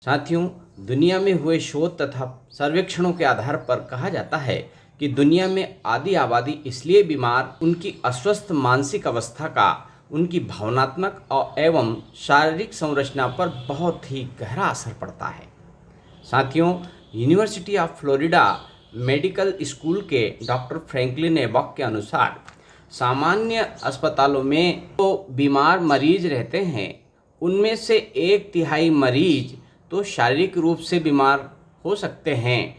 साथियों, दुनिया में हुए शोध तथा सर्वेक्षणों के आधार पर कहा जाता है कि दुनिया में आधी आबादी इसलिए बीमार उनकी अस्वस्थ मानसिक अवस्था का उनकी भावनात्मक और एवं शारीरिक संरचना पर बहुत ही गहरा असर पड़ता है। साथियों, university of Florida medical school के डॉक्टर फ्रैंकलिन एबॉक के अनुसार सामान्य अस्पतालों में जो बीमार मरीज रहते हैं उनमें से 1/3 मरीज तो शारीरिक रूप से बीमार हो सकते हैं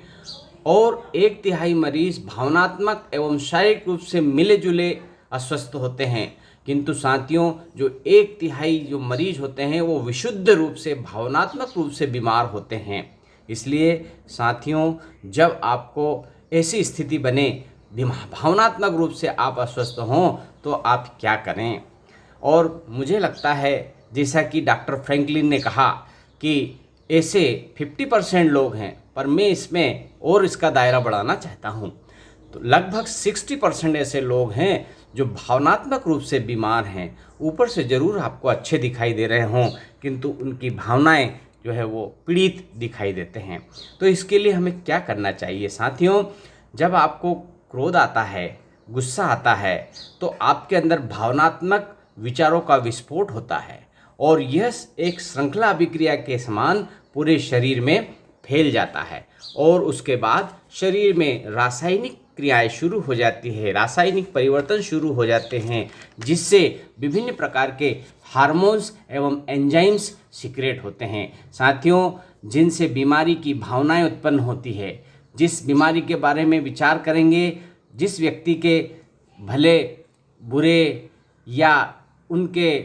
और 1/3 मरीज भावनात्मक एवं शारीरिक रूप से मिले जुले अस्वस्थ होते हैं। किंतु साथियों, जो 1/3 जो मरीज होते हैं वो विशुद्ध रूप से भावनात्मक रूप से बीमार होते हैं। इसलिए साथियों, जब आपको ऐसी स्थिति बने भावनात्मक रूप से आप अस्वस्थ हों तो आप क्या करें। और मुझे लगता है, जैसा कि डॉक्टर फ्रैंकलिन ने कहा कि ऐसे 50% लोग हैं, पर मैं इसमें और इसका दायरा बढ़ाना चाहता हूं। तो लगभग 60% ऐसे लोग हैं जो भावनात्मक रूप से बीमार हैं। ऊपर से ज़रूर आपको अच्छे दिखाई दे रहे हों, किंतु उनकी भावनाएं जो है वो पीड़ित दिखाई देते हैं। तो इसके लिए हमें क्या करना चाहिए साथियों? जब आपको क्रोध आता है, गुस्सा आता है, तो आपके अंदर भावनात्मक विचारों का विस्फोट होता है और यह एक श्रृंखला अभिक्रिया के समान पूरे शरीर में फैल जाता है और उसके बाद शरीर में रासायनिक क्रियाएं शुरू हो जाती है, रासायनिक परिवर्तन शुरू हो जाते हैं, जिससे विभिन्न प्रकार के हार्मोन्स एवं एंजाइम्स सीक्रेट होते हैं। साथियों, जिनसे बीमारी की भावनाएं उत्पन्न होती है, जिस बीमारी के बारे में विचार करेंगे, जिस व्यक्ति के भले बुरे या उनके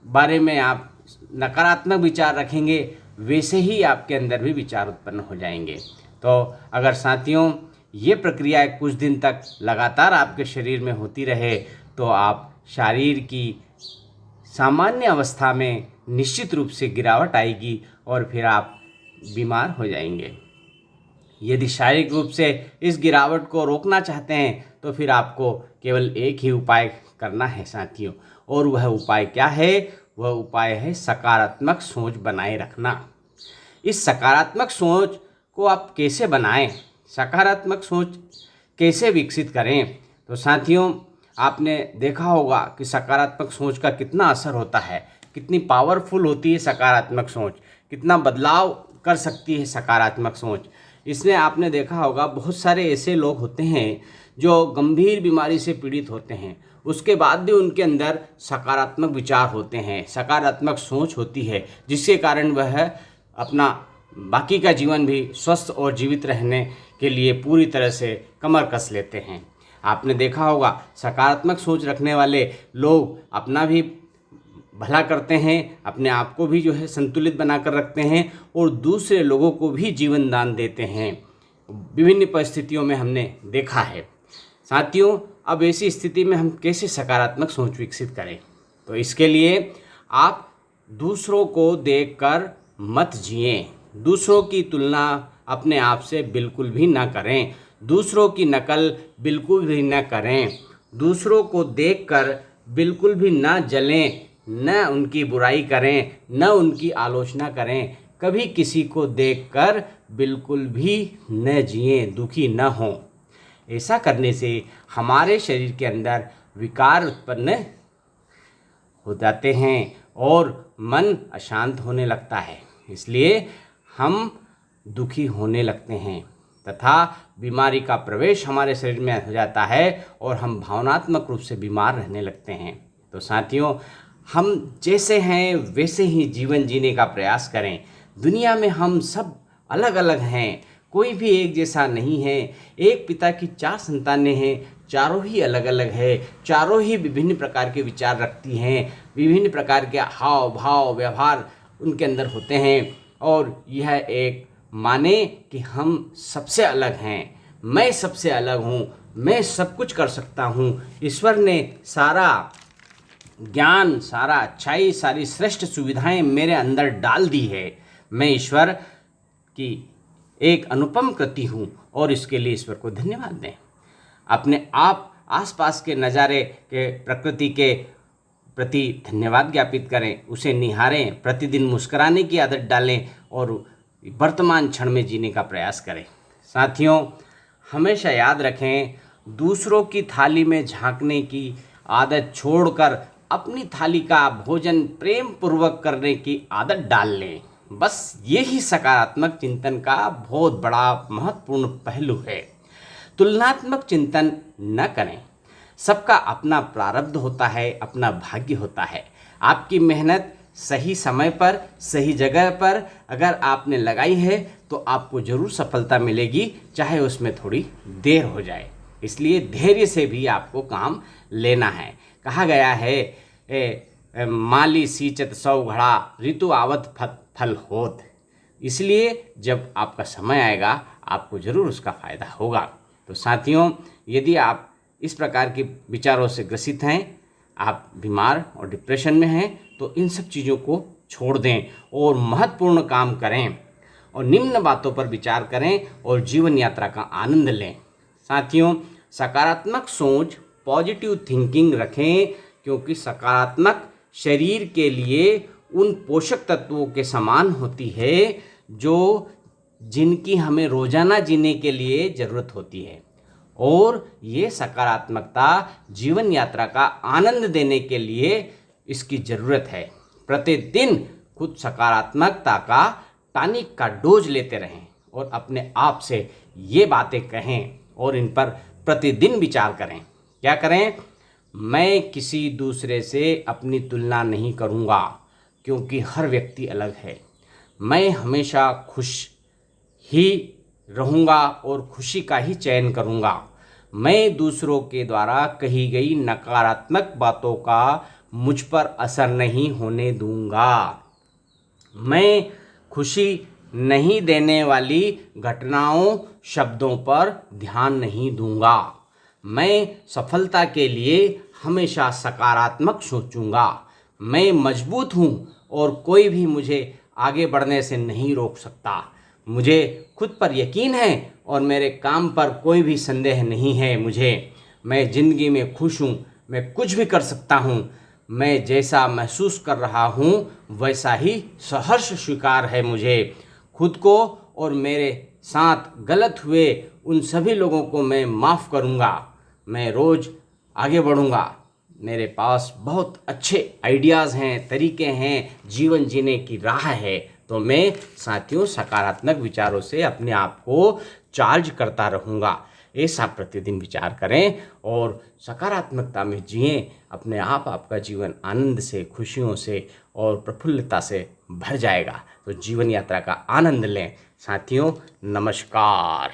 बारे में आप नकारात्मक विचार रखेंगे, वैसे ही आपके अंदर भी विचार उत्पन्न हो जाएंगे। तो अगर साथियों ये प्रक्रिया कुछ दिन तक लगातार आपके शरीर में होती रहे तो आप शरीर की सामान्य अवस्था में निश्चित रूप से गिरावट आएगी और फिर आप बीमार हो जाएंगे। यदि शारीरिक रूप से इस गिरावट को रोकना चाहते हैं तो फिर आपको केवल एक ही उपाय करना है साथियों, और वह उपाय क्या है? वह उपाय है सकारात्मक सोच बनाए रखना। इस सकारात्मक सोच को आप कैसे बनाएं, सकारात्मक सोच कैसे विकसित करें? तो साथियों, आपने देखा होगा कि सकारात्मक सोच का कितना असर होता है, कितनी पावरफुल होती है सकारात्मक सोच, कितना बदलाव कर सकती है सकारात्मक सोच। इसमें आपने देखा होगा बहुत सारे ऐसे लोग होते हैं जो गंभीर बीमारी से पीड़ित होते हैं, उसके बाद भी उनके अंदर सकारात्मक विचार होते हैं, सकारात्मक सोच होती है, जिसके कारण वह अपना बाकी का जीवन भी स्वस्थ और जीवित रहने के लिए पूरी तरह से कमर कस लेते हैं। आपने देखा होगा सकारात्मक सोच रखने वाले लोग अपना भी भला करते हैं, अपने आप को भी जो है संतुलित बनाकर रखते हैं और दूसरे लोगों को भी जीवन दान देते हैं। विभिन्न परिस्थितियों में हमने देखा है। साथियों, अब ऐसी स्थिति में हम कैसे सकारात्मक सोच विकसित करें? तो इसके लिए आप दूसरों को देखकर मत जिएं, दूसरों की तुलना अपने आप से बिल्कुल भी ना करें, दूसरों की नकल बिल्कुल भी ना करें, दूसरों को देखकर बिल्कुल भी ना जलें, न उनकी बुराई करें, न उनकी आलोचना करें। कभी किसी को देखकर बिल्कुल भी न जिएं, दुखी न हों। ऐसा करने से हमारे शरीर के अंदर विकार उत्पन्न हो जाते हैं और मन अशांत होने लगता है। इसलिए हम दुखी होने लगते हैं तथा बीमारी का प्रवेश हमारे शरीर में हो जाता है और हम भावनात्मक रूप से बीमार रहने लगते हैं। तो साथियों, हम जैसे हैं वैसे ही जीवन जीने का प्रयास करें। दुनिया में हम सब अलग अलग हैं, कोई भी एक जैसा नहीं है। एक पिता की 4 संतानें हैं, चारों ही अलग अलग है, चारों ही विभिन्न प्रकार के विचार रखती हैं, विभिन्न प्रकार के हाव भाव व्यवहार उनके अंदर होते हैं और यह एक माने कि हम सबसे अलग हैं, मैं सबसे अलग हूँ, मैं सब कुछ कर सकता हूँ। ईश्वर ने सारा ज्ञान, सारा अच्छाई, सारी श्रेष्ठ सुविधाएं मेरे अंदर डाल दी है। मैं ईश्वर की एक अनुपम कृति हूँ और इसके लिए ईश्वर को धन्यवाद दें। अपने आप आसपास के नज़ारे के प्रकृति के प्रति धन्यवाद ज्ञापित करें, उसे निहारें, प्रतिदिन मुस्कुराने की आदत डालें और वर्तमान क्षण में जीने का प्रयास करें। साथियों, हमेशा याद रखें, दूसरों की थाली में झांकने की आदत छोड़कर अपनी थाली का भोजन प्रेम पूर्वक करने की आदत डाल लें। बस यही सकारात्मक चिंतन का बहुत बड़ा महत्वपूर्ण पहलू है। तुलनात्मक चिंतन न करें। सबका अपना प्रारब्ध होता है, अपना भाग्य होता है। आपकी मेहनत सही समय पर सही जगह पर अगर आपने लगाई है तो आपको ज़रूर सफलता मिलेगी, चाहे उसमें थोड़ी देर हो जाए। इसलिए धैर्य से भी आपको काम लेना है। कहा गया है माली सींचत सौ घड़ा, ऋतु आवत फल होत। इसलिए जब आपका समय आएगा आपको ज़रूर उसका फ़ायदा होगा। तो साथियों, यदि आप इस प्रकार के विचारों से ग्रसित हैं, आप बीमार और डिप्रेशन में हैं, तो इन सब चीज़ों को छोड़ दें और महत्वपूर्ण काम करें और निम्न बातों पर विचार करें और जीवन यात्रा का आनंद लें। साथियों, सकारात्मक सोच, पॉजिटिव थिंकिंग रखें, क्योंकि सकारात्मक शरीर के लिए उन पोषक तत्वों के समान होती है जिनकी हमें रोजाना जीने के लिए ज़रूरत होती है। और ये सकारात्मकता जीवन यात्रा का आनंद देने के लिए इसकी ज़रूरत है। प्रतिदिन खुद सकारात्मकता का टॉनिक का डोज लेते रहें और अपने आप से ये बातें कहें और इन पर प्रतिदिन विचार करें। क्या करें? मैं किसी दूसरे से अपनी तुलना नहीं करूँगा, क्योंकि हर व्यक्ति अलग है। मैं हमेशा खुश ही रहूँगा और खुशी का ही चयन करूँगा। मैं दूसरों के द्वारा कही गई नकारात्मक बातों का मुझ पर असर नहीं होने दूँगा। मैं खुशी नहीं देने वाली घटनाओं, शब्दों पर ध्यान नहीं दूँगा। मैं सफलता के लिए हमेशा सकारात्मक सोचूंगा। मैं मजबूत हूँ और कोई भी मुझे आगे बढ़ने से नहीं रोक सकता। मुझे खुद पर यकीन है और मेरे काम पर कोई भी संदेह नहीं है। मैं ज़िंदगी में खुश हूँ, मैं कुछ भी कर सकता हूँ। मैं जैसा महसूस कर रहा हूँ वैसा ही सहर्ष स्वीकार है मुझे। खुद को और मेरे साथ गलत हुए उन सभी लोगों को मैं माफ़ करूँगा। मैं रोज़ आगे बढ़ूँगा। मेरे पास बहुत अच्छे आइडियाज़ हैं, तरीके हैं, जीवन जीने की राह है। तो मैं साथियों सकारात्मक विचारों से अपने आप को चार्ज करता रहूँगा। ऐसा प्रतिदिन विचार करें और सकारात्मकता में जिएं। अपने आप आपका जीवन आनंद से, खुशियों से और प्रफुल्लता से भर जाएगा। तो जीवन यात्रा का आनंद लें। साथियों, नमस्कार।